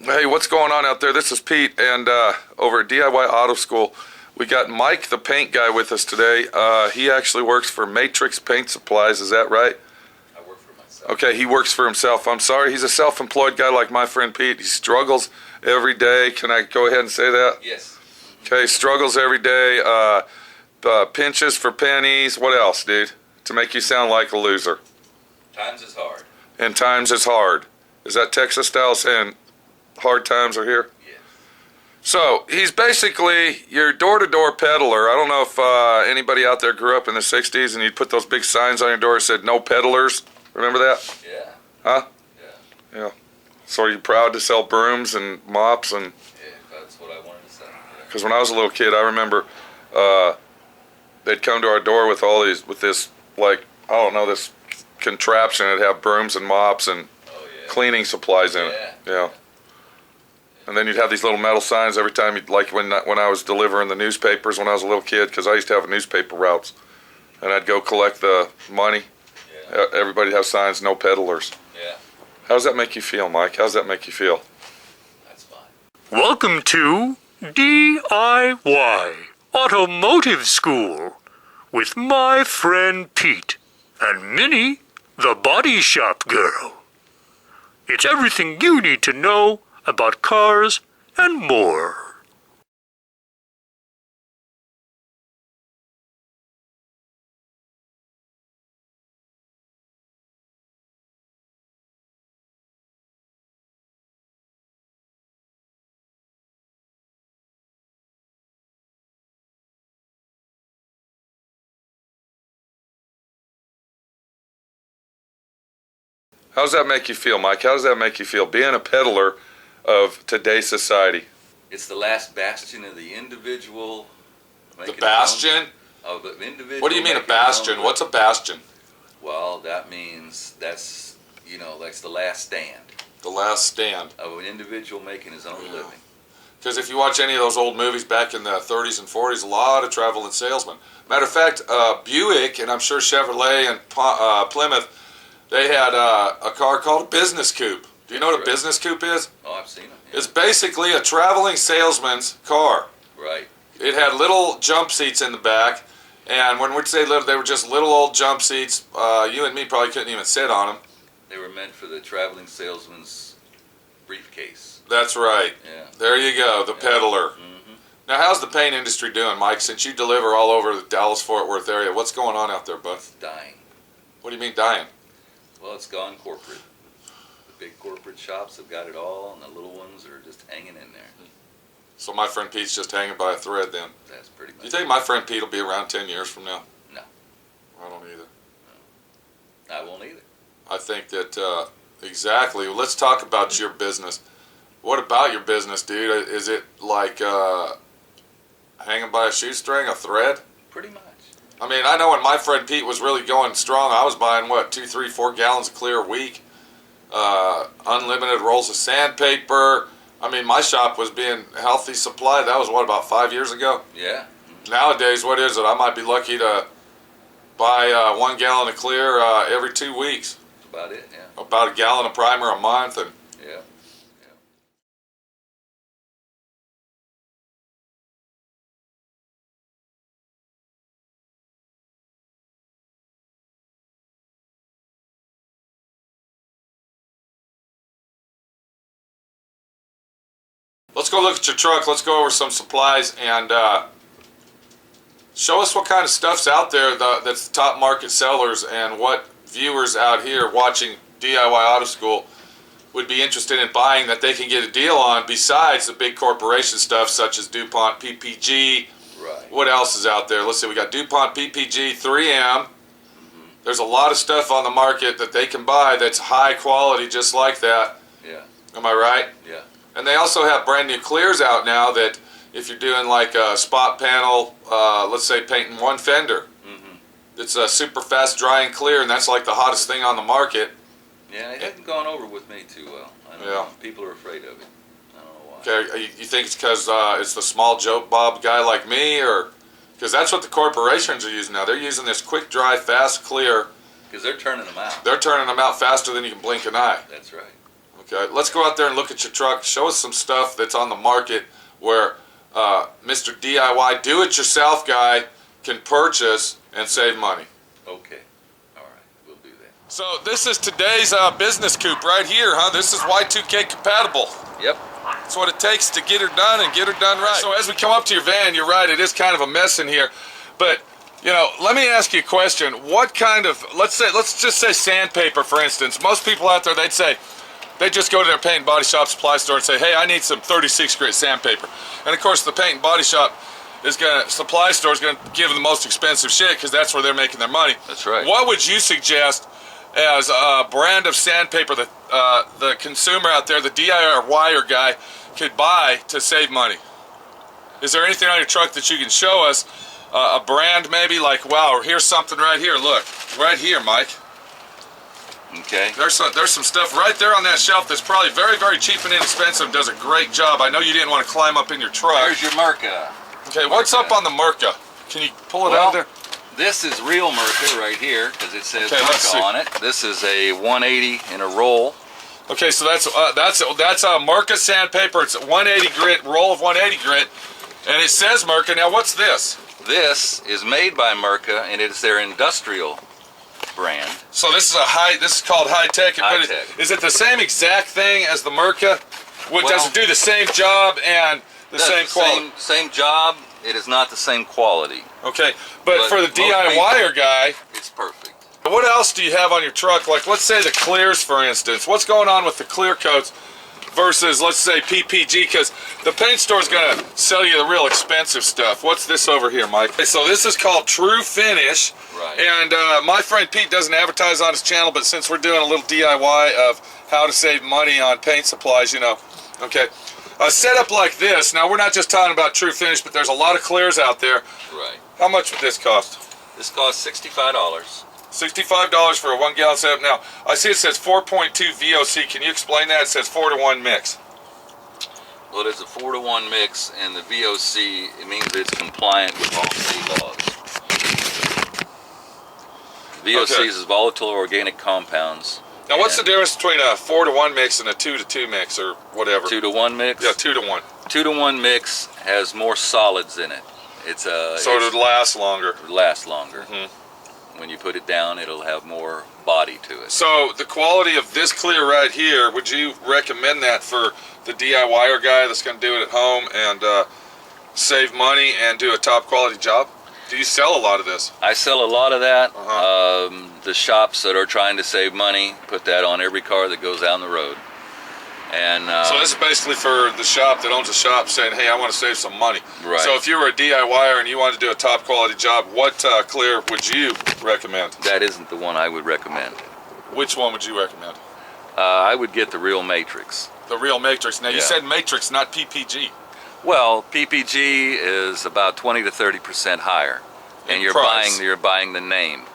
Hey, what's going on out there? This is Pete, and over at D.I.Y Auto School, we got Mike, the paint guy, with us today. He actually works for Matrix Paint Supplies, is that right? I work for myself. Okay, he works for himself. I'm sorry, he's a self-employed guy like my friend Pete. He struggles every day. Can I go ahead and say that? Yes. Okay, struggles every day, pinches for pennies. What else, dude? To make you sound like a loser. Times is hard. And times is hard. Is that Texas style saying hard times are here? Yes. So he's basically your door-to-door peddler. I don't know if anybody out there grew up in the 60s and you'd put those big signs on your door that said no peddlers. Remember that? Yeah. Huh? Yeah. Yeah. So are you proud to sell brooms and mops? And Yeah, that's what I wanted to say. because when I was a little kid, I remember they'd come to our door with all these, with this, like, I don't know, this contraption. It'd have brooms and mops and cleaning supplies in it. Yeah. And then you'd have these little metal signs every time you'd, like when I was delivering the newspapers when I was a little kid, because I used to have newspaper routes, and I'd go collect the money. Yeah. Everybody'd have signs, no peddlers. Yeah. How does that make you feel, Mike? How does that make you feel? That's fine. Welcome to D.I.Y. Automotive School with my friend Pete and Minnie, the body shop girl. It's everything you need to know about cars and more. How does that make you feel, Mike? How does that make you feel, being a peddler of today's society? It's the last bastion of the individual. The bastion? Of the individual. What do you mean a bastion? What's a bastion? Well, that means that's the last stand The last stand. of an individual making his own living. Because if you watch any of those old movies back in the 30s and 40s, a lot of traveling salesmen. Matter of fact, Buick, and I'm sure Chevrolet and Plymouth, they had a car called a business coupe. Do you know what a business coupe is? Oh, I've seen them. Yeah. It's basically a traveling salesman's car. Right. It had little jump seats in the back, and when we'd say little, they were just little old jump seats. You and me probably couldn't even sit on them. They were meant for the traveling salesman's briefcase. That's right. Yeah. There you go, the peddler. Mm-hmm. Now, how's the paint industry doing, Mike? Since you deliver all over the Dallas-Fort Worth area, what's going on out there, bud? It's dying. What do you mean dying? Well, it's gone corporate. The big corporate shops have got it all, and the little ones are just hanging in there. So my friend Pete's just hanging by a thread then. That's pretty much. Do you think my friend Pete will be around 10 years from now? No. I don't either. No. I won't either. I think that, exactly. Well, let's talk about your business. What about your business, dude? Is it like hanging by a shoestring, a thread? Pretty much. I mean, I know when my friend Pete was really going strong, I was buying, 2, 3, 4 gallons of clear a week, unlimited rolls of sandpaper. I mean, my shop was being healthy supplied. That was, about 5 years ago? Yeah. Nowadays, what is it? I might be lucky to buy 1 gallon of clear every 2 weeks. That's about it, yeah. About a gallon of primer a month. And Yeah. let's go look at your truck. Let's go over some supplies and show us what kind of stuff's out there that's the top market sellers and what viewers out here watching DIY Auto School would be interested in buying that they can get a deal on besides the big corporation stuff such as DuPont, PPG. Right. What else is out there? Let's see, we got DuPont, PPG, 3M. There's a lot of stuff on the market that they can buy that's high quality just like that. Yeah. Am I right? Yeah. And they also have brand new clears out now that if you're doing like a spot panel, let's say painting one fender, it's a super fast drying clear, and that's like the hottest thing on the market. Yeah, it hasn't gone over with me too well. I don't know. People are afraid of it. I don't know why. Okay, you think it's because it's the small joke Bob guy like me, or because that's what the corporations are using now? They're using this quick dry, fast clear. Because they're turning them out. They're turning them out faster than you can blink an eye. That's right. Okay, let's go out there and look at your truck. Show us some stuff that's on the market where Mr. DIY do-it-yourself guy can purchase and save money. Okay. All right. We'll do that. So this is today's business coupe right here, huh? This is Y2K compatible. Yep. That's what it takes to get her done and get her done right. So as we come up to your van, you're right, it is kind of a mess in here. But, you know, let me ask you a question. What kind of, let's just say sandpaper, for instance. Most people out there, they just go to their paint and body shop supply store and say, hey, I need some 36 grit sandpaper. And of course the paint and body shop supply store is gonna give them the most expensive shit because that's where they're making their money. That's right. What would you suggest as a brand of sandpaper that the consumer out there, the DIY guy, could buy to save money? Is there anything on your truck that you can show us? A brand maybe, like, wow, here's something right here. Look, right here, Mike. Okay. There's some stuff right there on that shelf that's probably very, very cheap and inexpensive. Does a great job. I know you didn't want to climb up in your truck. There's your Merca. Okay, what's up on the Merca? Can you pull it out there? This is real Merca right here because it says Okay, let's see. Merca on it. This is a 180 in a roll. Okay, so that's a Merca sandpaper. It's a 180 grit, roll of 180 grit, and it says Merca. Now, what's this? This is made by Merca, and it's their industrial brand. So this is called high tech. High-tech. Is it the same exact thing as the Merca? Does it do the same job and the same quality? Same job. It is not the same quality. Okay, but for the most DIYer guy, it's perfect. what else do you have on your truck? Like, let's say the clears, for instance. What's going on with the clear coats versus, let's say, PPG? Because the paint store is going to sell you the real expensive stuff. What's this over here, Mike? Okay, so this is called True Finish. Right. And my friend Pete doesn't advertise on his channel, but since we're doing a little DIY of how to save money on paint supplies, you know, okay. A setup like this, now we're not just talking about True Finish, but there's a lot of clears out there. Right. How much would this cost? This costs $65. $65 for a 1 gallon setup. Now, I see it says 4.2 VOC. Can you explain that? It says 4-to-1 mix. Well, it is a 4-to-1 mix, and the VOC, it means that it's compliant with all state laws. VOCs is volatile organic compounds. Now, what's the difference between a 4-to-1 mix and a 2-to-2 mix or whatever? 2-to-1 mix? Yeah, 2-to-1. 2-to-1 mix has more solids in it. So it'll last longer. It'll last longer. Mm-hmm. When you put it down, it'll have more body to it. So the quality of this clear right here, would you recommend that for the DIYer guy that's going to do it at home and save money and do a top quality job? Do you sell a lot of this? I sell a lot of that. Uh-huh. The shops that are trying to save money put that on every car that goes down the road. And so this is basically for the shop that owns a shop saying, hey, I want to save some money. Right. So if you were a DIYer and you wanted to do a top quality job, what clear would you recommend? that isn't the one I would recommend. Which one would you recommend? I would get the real Matrix. The real Matrix. Now you Yeah. said Matrix, not PPG. Well, PPG is about 20 to 30% higher, and In you're price. buying the name.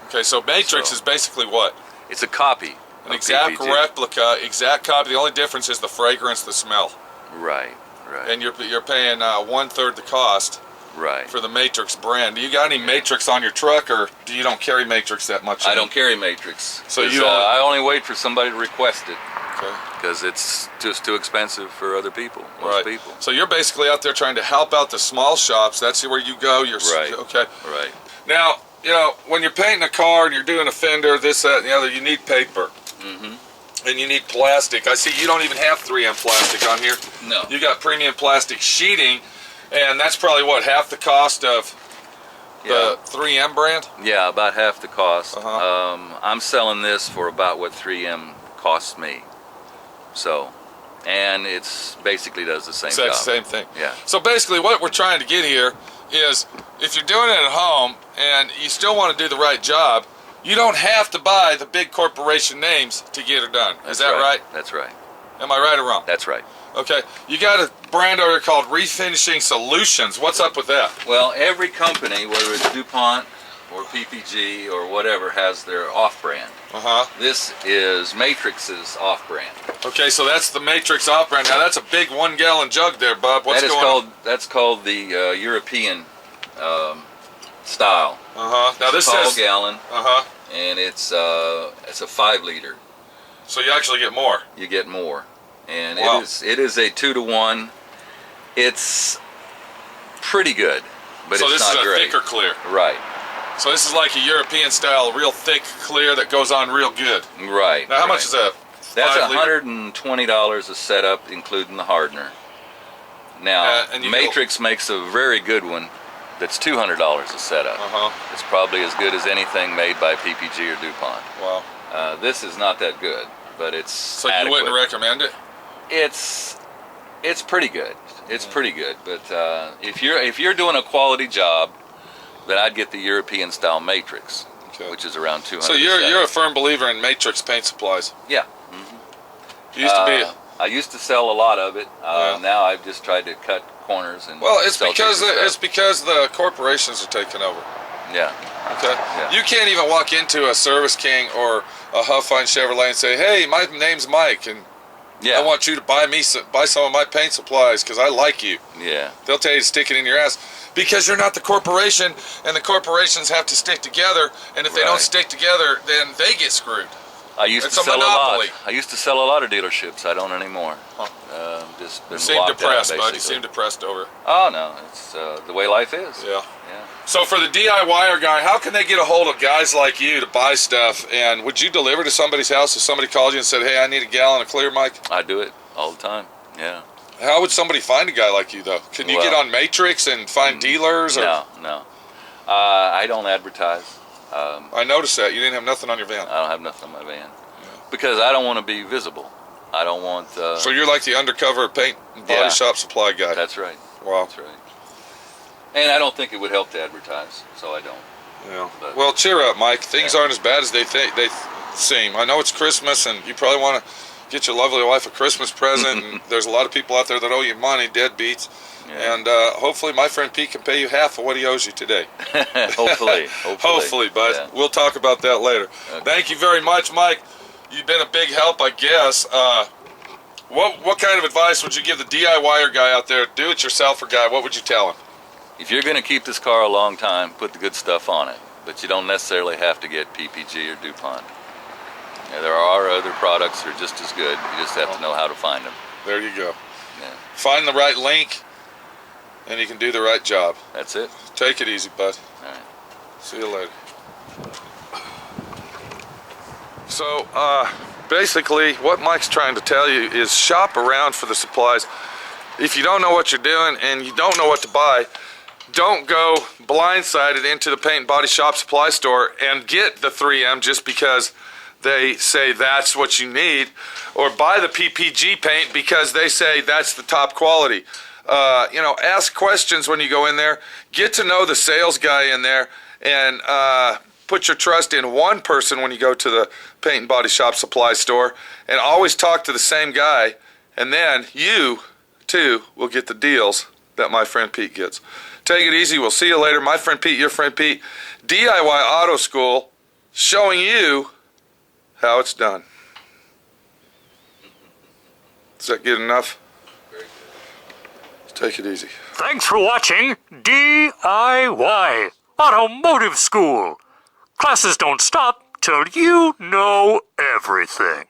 Okay, so Matrix So- is basically what? It's a copy. An of exact PPG. replica, exact copy. The only difference is the fragrance, the smell. Right. And you're paying 1/3 the cost Right. for the Matrix brand. Do you got any Matrix on your truck, or you don't carry Matrix that much? I don't carry Matrix. So 'cause, you I only wait for somebody to request it Okay. because it's just too expensive for other people. Most Right. people. So you're basically out there trying to help out the small shops. That's where you go. You're Right. Okay. Right. Now, you know, when you're painting a car and you're doing a fender, this, that, and the other, you need paper. Mm-hmm. And you need plastic. I see you don't even have 3M plastic on here. No. You got premium plastic sheeting, and that's probably what, half the cost of the 3M brand? Yeah, about half the cost. Uh-huh. I'm selling this for about what 3M costs me. So, and it's basically does the same It's that job. same thing. Yeah. So basically what we're trying to get here is if you're doing it at home and you still want to do the right job, you don't have to buy the big corporation names to get it done. Is that right? That's right. Am I right or wrong? That's right. Okay. You got a brand over here called Refinishing Solutions. What's up with that? Well, every company, whether it's DuPont or PPG or whatever, has their off-brand. Uh-huh. This is Matrix's off-brand. Okay, so that's the Matrix off-brand. Now that's a big 1 gallon jug there, Bob. What's going on? That's called the European style. Uh-huh. Now this Tall says... gallon, Uh-huh. and it's a 5 liter. So you actually get more. You get more, and Wow. it is a 2-to-1. It's pretty good, but So it's this not is a great. thicker clear. Right, So this is like a European style, real thick clear that goes on real good. right. Now how much right. is that? That's 5 liter? $120 a setup, including the hardener. Now, and you Matrix makes a very good one that's $200 a setup. Uh-huh. It's probably as good as anything made by PPG or DuPont. Wow. This is not that good, but it's So adequate. you wouldn't recommend it? It's pretty good. It's pretty good, but if you're doing a quality job, then I'd get the European style Matrix, Okay. which is around 200. So you're a firm believer in Matrix paint supplies. Yeah. You used to be. I used to sell a lot of it. Yeah. Now I've just tried to cut corners and. Well, it's sell because cheaper it's stuff. because the corporations are taking over. Yeah. Okay. Yeah. You can't even walk into a Service King or a Huffine Chevrolet and say, "Hey, my name's Mike, and Yeah. I want you to buy some of my paint supplies because I like you." Yeah. They'll tell you to stick it in your ass because you're not the corporation, and the corporations have to stick together. And if they don't Right. stick together, then they get screwed. I used It's to a sell monopoly. a lot. I used to sell a lot of dealerships. I don't anymore. Huh. Just You been seem locked out, depressed, bud. You basically. seem depressed over it. Oh no, it's the way life is. Yeah. Yeah. So for the DIYer guy, how can they get a hold of guys like you to buy stuff? And would you deliver to somebody's house if somebody called you and said, "Hey, I need a gallon of clear, Mike"? I do it all the time. Yeah. How would somebody find a guy like you, though? Can you Well, get on Matrix and find dealers? Or? No. I don't advertise. I noticed that. You didn't have nothing on your van. I don't have nothing on my van because I don't want to be visible. I don't want. So you're like the undercover paint and body Yeah. shop supply guy. That's right. Wow. That's right. And I don't think it would help to advertise, so I don't. Yeah. But- Well, cheer up, Mike. Things Yeah. aren't as bad as they seem. I know it's Christmas, and you probably want to get your lovely wife a Christmas present. And there's a lot of people out there that owe you money, deadbeats. Yeah. And hopefully my friend Pete can pay you half of what he owes you today. Hopefully. Hopefully, bud. Yeah. We'll talk about that later. Okay. Thank you very much, Mike. You've been a big help, I guess. What kind of advice would you give the DIYer guy out there, do-it-yourselfer guy? What would you tell him? If you're going to keep this car a long time, put the good stuff on it. But you don't necessarily have to get PPG or DuPont. Yeah, there are other products that are just as good. You just have to know how to find them. There you go. Yeah, Find the right link, and you can do the right job. that's it. Take it easy, bud. All right. See you later. So, basically, what Mike's trying to tell you is shop around for the supplies. If you don't know what you're doing and you don't know what to buy, don't go blindsided into the paint and body shop supply store and get the 3M just because they say that's what you need, or buy the PPG paint because they say that's the top quality. Ask questions when you go in there. Get to know the sales guy in there, and put your trust in one person when you go to the paint and body shop supply store, and always talk to the same guy, and then you, too, will get the deals that my friend Pete gets. Take it easy. We'll see you later. My friend Pete, your friend Pete, DIY Auto School, showing you how it's done. Is that good enough? Take it easy. Thanks for watching D.I.Y. Automotive School. Classes don't stop till you know everything.